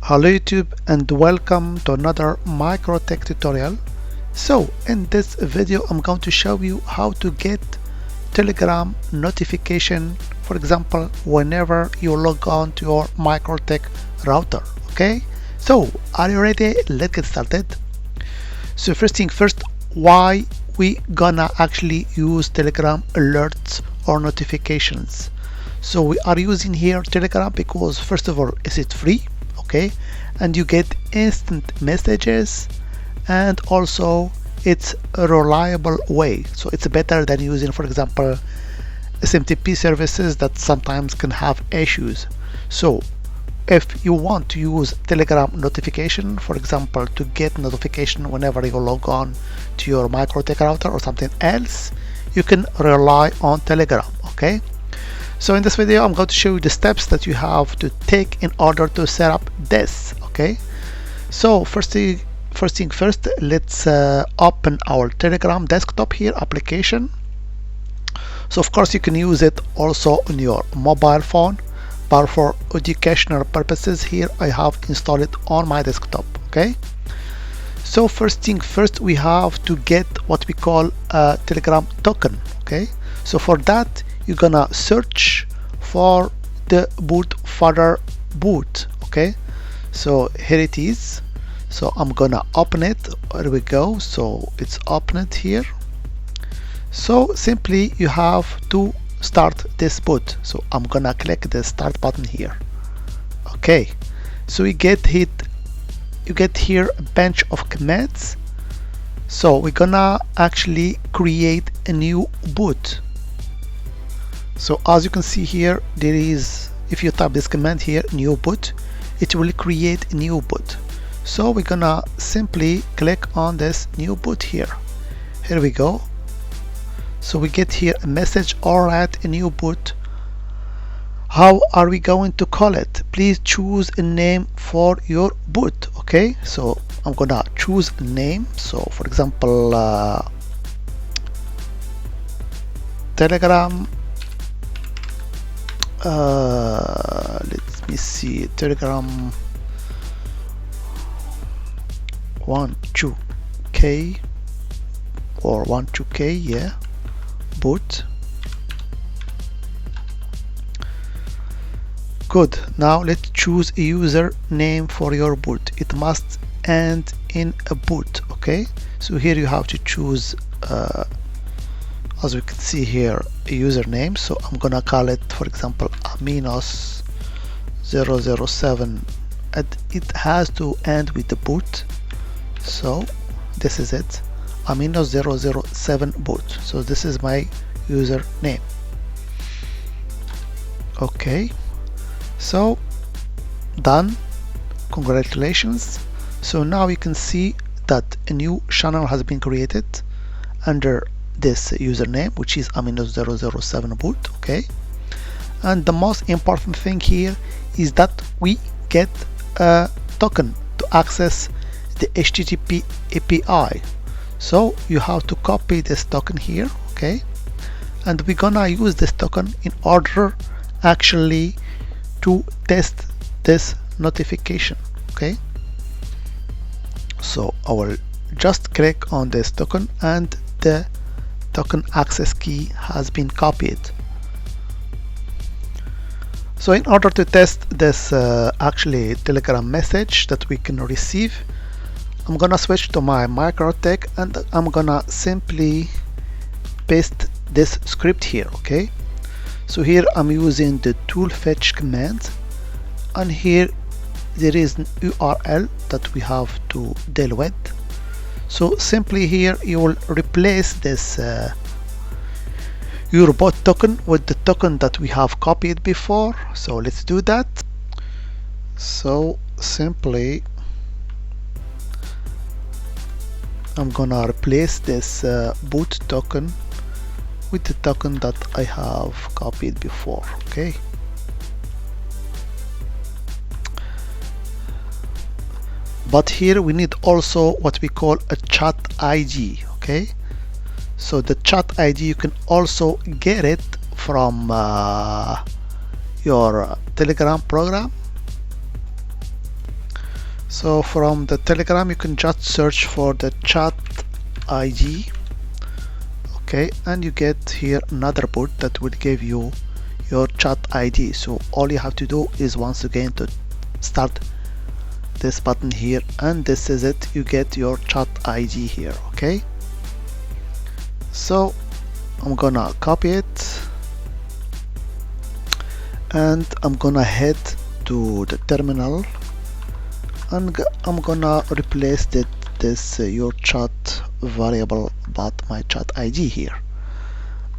Hello YouTube and welcome to another MikroTik tutorial. So in this video I'm going to show you how to get Telegram notification, for example, whenever you log on to your MikroTik router. Okay, so are you ready? Let's get started. So first thing first, why we gonna actually use Telegram alerts or notifications? So we are using here Telegram because first of all, is it free? Okay, and you get instant messages, and also it's a reliable way, so it's better than using, for example, SMTP services that sometimes can have issues. So if you want to use Telegram notification, for example, to get notification whenever you log on to your MikroTik router or something else, you can rely on Telegram. Okay, so in this video I'm going to show you the steps that you have to take in order to set up this. Okay, so first thing first, let's open our Telegram desktop here application. So of course you can use it also on your mobile phone, but for educational purposes here I have installed it on my desktop. Okay, so first thing first, we have to get what we call a Telegram token. Okay, so for that you're gonna search for the boot folder boot. Okay, so here it is. So I'm gonna open it. There we go. So it's opened here. So simply you have to start this boot. So I'm gonna click the start button here. Okay, so you get here a bunch of commands. So we're gonna actually create a new boot. So as you can see here, there is, if you type this command here, new boot, it will create a new boot. So we're gonna simply click on this new boot here. Here we go. So we get here a message, alright, a new boot. How are we going to call it? Please choose a name for your boot. Okay, so I'm gonna choose a name. So for example, Telegram, let me see, Telegram 12K or 12K, yeah, boot. Good. Now let's choose a user name for your boot. It must end in a boot. Okay, so here you have to choose as we can see here, a username. So I'm gonna call it, for example, Aminos 007, and it has to end with the boot. So this is it, Aminos 007 boot. So this is my username. Okay, so done. Congratulations. So now you can see that a new channel has been created under this username, which is Aminos 007 boot. Okay, and the most important thing here is that we get a token to access the HTTP API. So you have to copy this token here. Okay, and we're gonna use this token in order actually to test this notification. Okay, so I will just click on this token and the token access key has been copied. So in order to test this actually Telegram message that we can receive, I'm gonna switch to my MikroTik and I'm gonna simply paste this script here. Okay, so here I'm using the tool fetch command, and here there is an URL that we have to deal with. So simply here you will replace this your bot token with the token that we have copied before. So let's do that. So simply I'm gonna replace this boot token with the token that I have copied before. Okay, but here we need also what we call a chat ID. Okay, so the chat ID you can also get it from your Telegram program. So from the Telegram you can just search for the chat ID, okay, and you get here another bot that will give you your chat ID. So all you have to do is once again to start this button here, and this is it, you get your chat ID here. Okay, so I'm gonna copy it and I'm gonna head to the terminal, and I'm gonna replace this your chat variable but my chat ID here,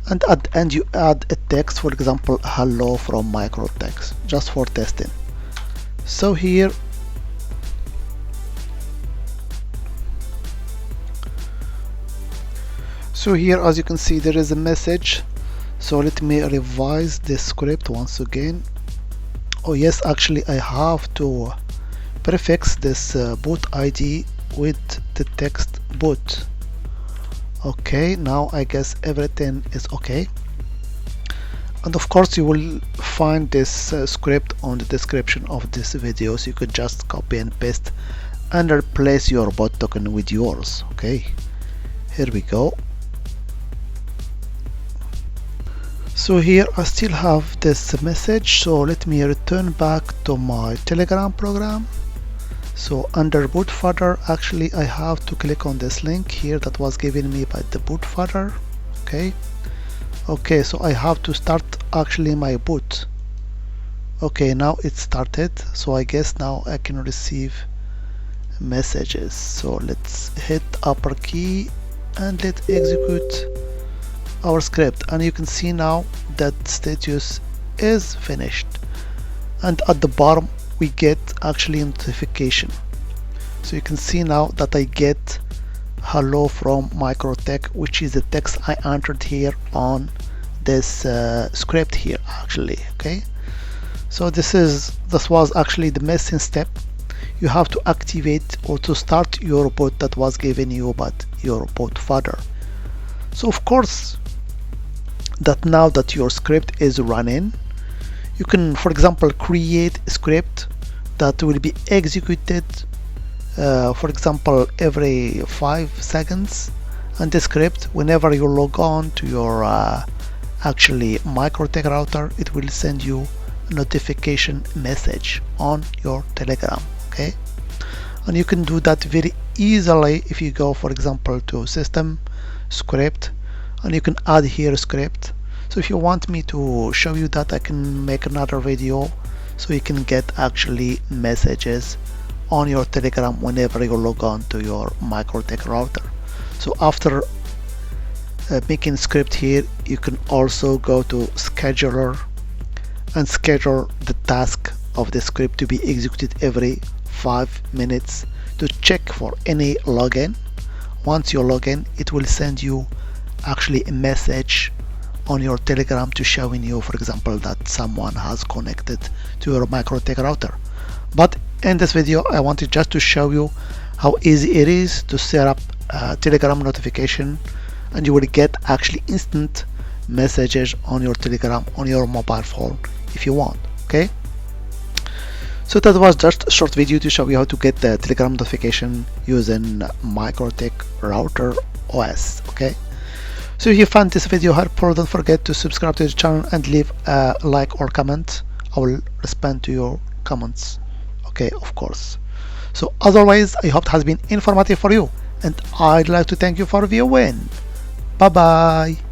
and at the end you add a text, for example hello from MikroTik, just for testing. So here as you can see there is a message. So let me revise this script once again. Oh yes, actually I have to prefix this boot ID with the text boot. Okay, now I guess everything is okay. And of course you will find this script on the description of this video, so you could just copy and paste and replace your bot token with yours. Okay, here we go. So here I still have this message, so let me return back to my Telegram program. So under boot further, actually I have to click on this link here that was given me by the boot further. Okay, so I have to start actually my boot. Okay, now it started, so I guess now I can receive messages. So let's hit upper key and let's execute our script, and you can see now that status is finished, and at the bottom we get actually notification. So you can see now that I get hello from MikroTik, which is the text I entered here on this script here actually. Okay, so this was actually the missing step. You have to activate or to start your bot that was given you by your bot further. So of course that now that your script is running, you can, for example, create a script that will be executed for example every 5 seconds, and the script, whenever you log on to your actually MikroTik router, it will send you a notification message on your Telegram. Okay, and you can do that very easily if you go, for example, to system script, and you can add here a script. So if you want me to show you that, I can make another video so you can get actually messages on your Telegram whenever you log on to your MikroTik router. So after making script here, you can also go to scheduler and schedule the task of the script to be executed every 5 minutes to check for any login. Once you log in, it will send you actually a message on your Telegram to showing you, for example, that someone has connected to your MikroTik router. But in this video I wanted just to show you how easy it is to set up Telegram notification, and you will get actually instant messages on your Telegram on your mobile phone if you want. Okay, so that was just a short video to show you how to get the Telegram notification using MikroTik RouterOS. Okay, so if you found this video helpful, don't forget to subscribe to the channel and leave a like or comment. I will respond to your comments. Okay, of course. So as always, I hope it has been informative for you, and I'd like to thank you for viewing. Bye bye.